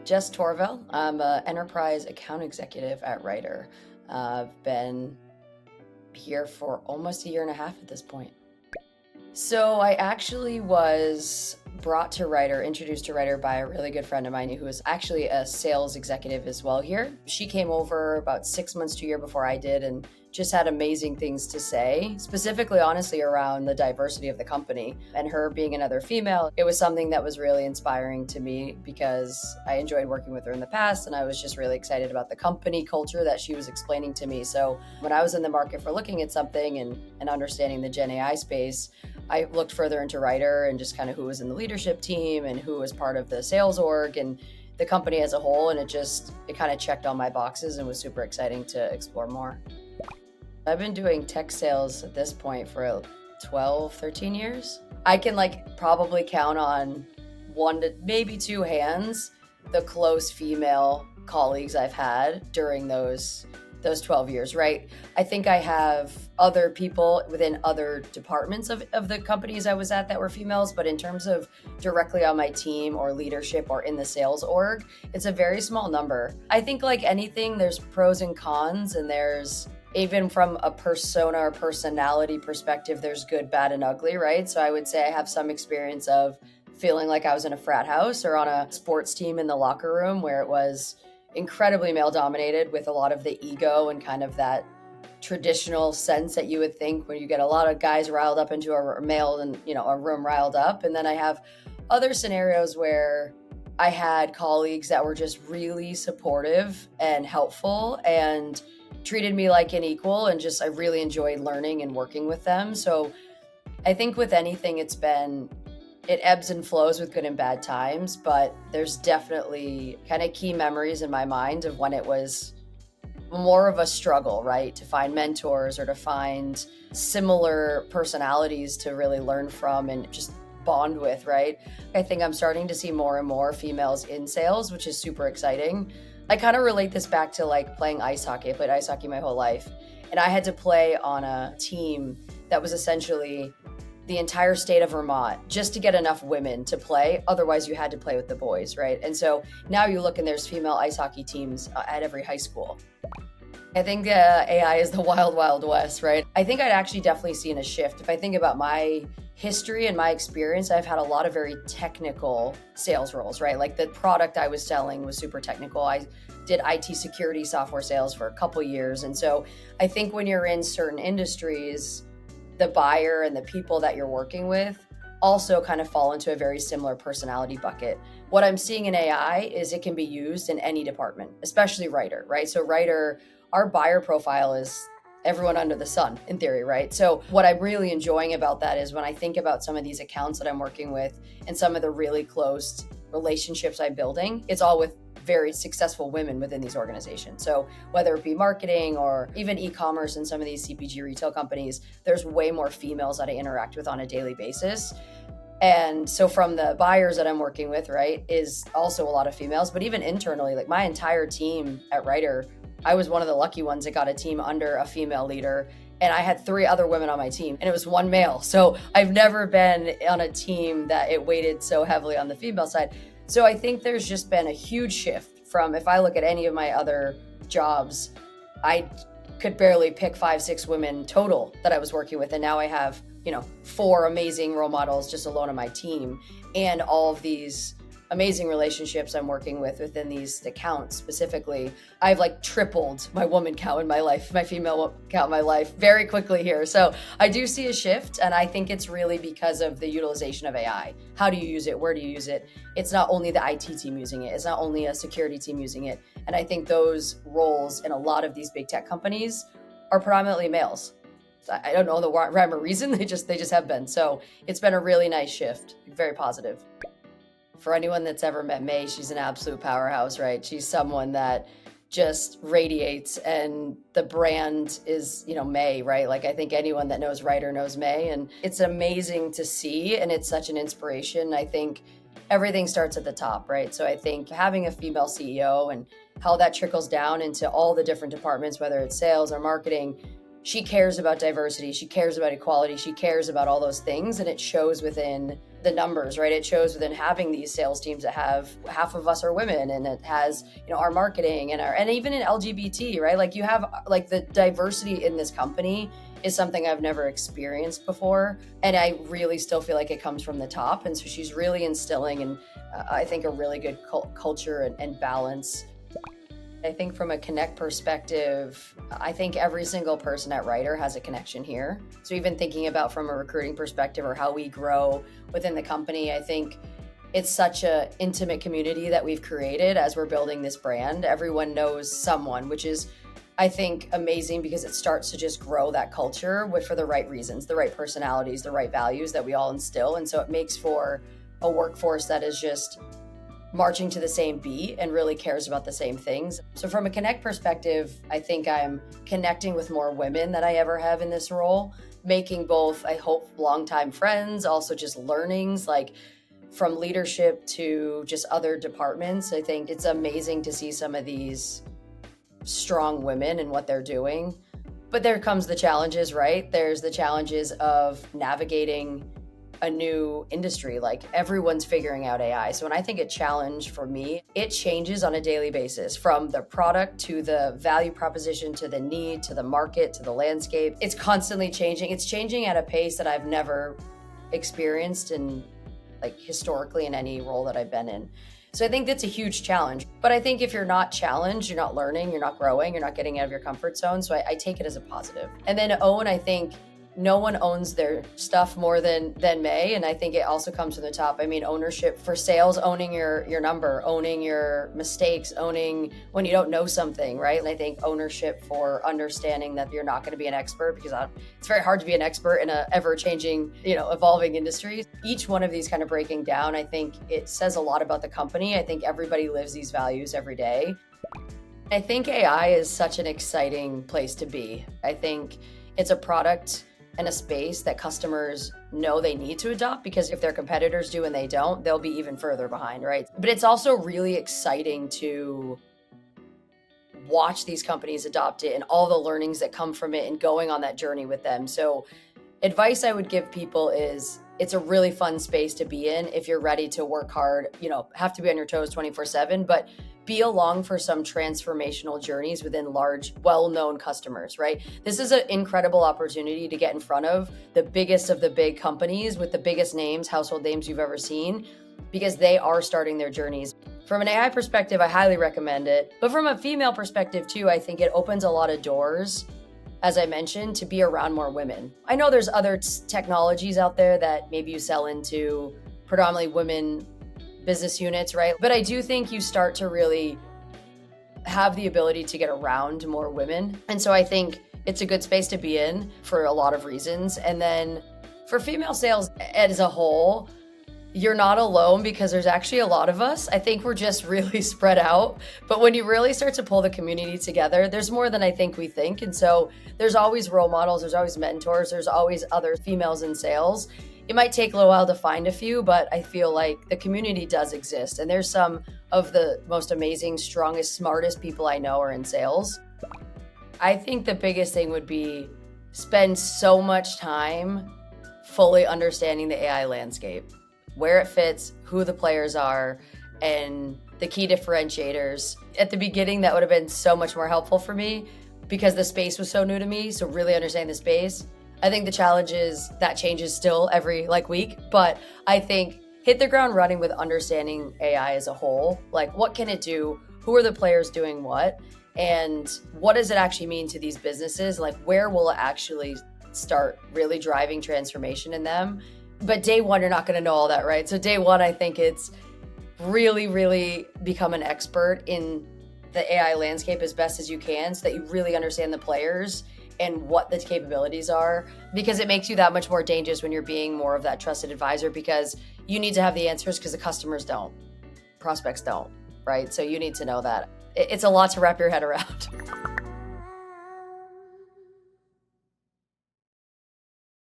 Jess Tourville. I'm an enterprise account executive at Writer. I've been here for almost a year and a half at this point. So I actually was brought to Writer, introduced to Writer by a really good friend of mine who was actually a sales executive as well here. She came over about 6 months to a year before I did and just had amazing things to say, specifically, honestly, around the diversity of the company. And her being another female, it was something that was really inspiring to me because I enjoyed working with her in the past and I was just really excited about the company culture that she was explaining to me. So when I was in the market for looking at something and understanding the Gen AI space, I looked further into Writer and just kind of who was in the leadership team and who was part of the sales org and the company as a whole. And it kind of checked all my boxes and was super exciting to explore more. I've been doing tech sales at this point for 12, 13 years. I can probably count on one to maybe two hands the close female colleagues I've had during those 12 years, right? I think I have other people within other departments of the companies I was at that were females, but in terms of directly on my team or leadership or in the sales org, it's a very small number. I think like anything, there's pros and cons, and there's even from a persona or personality perspective, there's good, bad, and ugly, right? So I would say I have some experience of feeling like I was in a frat house or on a sports team in the locker room where it was incredibly male dominated with a lot of the ego and kind of that traditional sense that you would think when you get a lot of guys riled up into a male and, a room riled up. And then I have other scenarios where I had colleagues that were just really supportive and helpful and treated me like an equal, and I really enjoyed learning and working with them. So I think with anything, it ebbs and flows with good and bad times, but there's definitely kind of key memories in my mind of when it was more of a struggle, right? To find mentors or to find similar personalities to really learn from and just bond with, right? I think I'm starting to see more and more females in sales, which is super exciting. I kind of relate this back to playing ice hockey. I played ice hockey my whole life, and I had to play on a team that was essentially the entire state of Vermont just to get enough women to play. Otherwise, you had to play with the boys, right? And so now you look and there's female ice hockey teams at every high school. I think AI is the wild, wild west, right? I think I'd actually definitely seen a shift. If I think about my history and my experience, I've had a lot of very technical sales roles, right? Like the product I was selling was super technical. I did IT security software sales for a couple years. And so I think when you're in certain industries, the buyer and the people that you're working with also kind of fall into a very similar personality bucket. What I'm seeing in AI is it can be used in any department, especially Writer, right? So Writer, our buyer profile is everyone under the sun in theory, right? So what I'm really enjoying about that is when I think about some of these accounts that I'm working with and some of the really close relationships I'm building, it's all with very successful women within these organizations. So whether it be marketing or even e-commerce and some of these CPG retail companies, there's way more females that I interact with on a daily basis. And so from the buyers that I'm working with, right, is also a lot of females, but even internally, like my entire team at Writer, I was one of the lucky ones that got a team under a female leader. And I had 3 other women on my team and it was 1 male. So I've never been on a team that it weighted so heavily on the female side. So I think there's just been a huge shift from, if I look at any of my other jobs, I could barely pick 5, 6 women total that I was working with. And now I have, 4 amazing role models just alone on my team, and all of these amazing relationships I'm working with within these accounts specifically. I've tripled my woman count in my life, my female count in my life very quickly here. So I do see a shift, and I think it's really because of the utilization of AI. How do you use it? Where do you use it? It's not only the IT team using it. It's not only a security team using it. And I think those roles in a lot of these big tech companies are predominantly males. I don't know the rhyme or reason. They just have been. So it's been a really nice shift, very positive. For anyone that's ever met May, she's an absolute powerhouse, right? She's someone that just radiates, and the brand is, May, right? I think anyone that knows Writer knows May, and it's amazing to see, and it's such an inspiration. I think everything starts at the top, right? So I think having a female CEO and how that trickles down into all the different departments, whether it's sales or marketing, she cares about diversity, she cares about equality, she cares about all those things, and it shows within the numbers, right? It shows within having these sales teams that have half of us are women, and it has, our marketing and even in LGBT, right? Like you have like the diversity in this company is something I've never experienced before. And I really still feel like it comes from the top. And so she's really instilling, and I think, a really good culture and balance. I think from a connect perspective, I think every single person at Writer has a connection here. So even thinking about from a recruiting perspective or how we grow within the company, I think it's such an intimate community that we've created as we're building this brand. Everyone knows someone, which is, I think, amazing because it starts to just grow that culture for the right reasons, the right personalities, the right values that we all instill. And so it makes for a workforce that is just marching to the same beat and really cares about the same things. So from a connect perspective, I think I'm connecting with more women than I ever have in this role, making both, I hope, longtime friends, also just learnings, like from leadership to just other departments. I think it's amazing to see some of these strong women and what they're doing. But there comes the challenges, right? There's the challenges of navigating a new industry. Like everyone's figuring out AI. So when I think a challenge for me, it changes on a daily basis, from the product to the value proposition to the need to the market to the landscape. It's constantly changing. It's changing at a pace that I've never experienced historically in any role that I've been in. So I think that's a huge challenge. But I think if you're not challenged, you're not learning, you're not growing, you're not getting out of your comfort zone. So I take it as a positive. And then own, I think, no one owns their stuff more than May. And I think it also comes from the top. I mean, ownership for sales, owning your number, owning your mistakes, owning when you don't know something, right? And I think ownership for understanding that you're not going to be an expert, because it's very hard to be an expert in a ever-changing, evolving industry. Each one of these kind of breaking down, I think it says a lot about the company. I think everybody lives these values every day. I think AI is such an exciting place to be. I think it's a product and a space that customers know they need to adopt, because if their competitors do and they don't, they'll be even further behind, right? But it's also really exciting to watch these companies adopt it and all the learnings that come from it and going on that journey with them. So advice I would give people is it's a really fun space to be in if you're ready to work hard, have to be on your toes 24/7, but be along for some transformational journeys within large, well-known customers, right? This is an incredible opportunity to get in front of the biggest of the big companies with the biggest names, household names you've ever seen, because they are starting their journeys. From an AI perspective, I highly recommend it. But from a female perspective too, I think it opens a lot of doors, as I mentioned, to be around more women. I know there's other technologies out there that maybe you sell into predominantly women business units, right? But I do think you start to really have the ability to get around more women. And so I think it's a good space to be in for a lot of reasons. And then for female sales as a whole, you're not alone, because there's actually a lot of us. I think we're just really spread out. But when you really start to pull the community together, there's more than I think we think. And so there's always role models, there's always mentors, there's always other females in sales. It might take a little while to find a few, but I feel like the community does exist. And there's some of the most amazing, strongest, smartest people I know are in sales. I think the biggest thing would be spend so much time fully understanding the AI landscape, where it fits, who the players are, and the key differentiators. At the beginning, that would have been so much more helpful for me because the space was so new to me. So really understanding the space. I think the challenge is that changes still every week, but I think hit the ground running with understanding AI as a whole. Like, what can it do? Who are the players doing what? And what does it actually mean to these businesses? Like, where will it actually start really driving transformation in them? But day one, you're not going to know all that, right? So day one, I think it's really, really become an expert in the AI landscape as best as you can, so that you really understand the players and what the capabilities are, because it makes you that much more dangerous when you're being more of that trusted advisor, because you need to have the answers because the customers don't, prospects don't, right? So you need to know that. It's a lot to wrap your head around.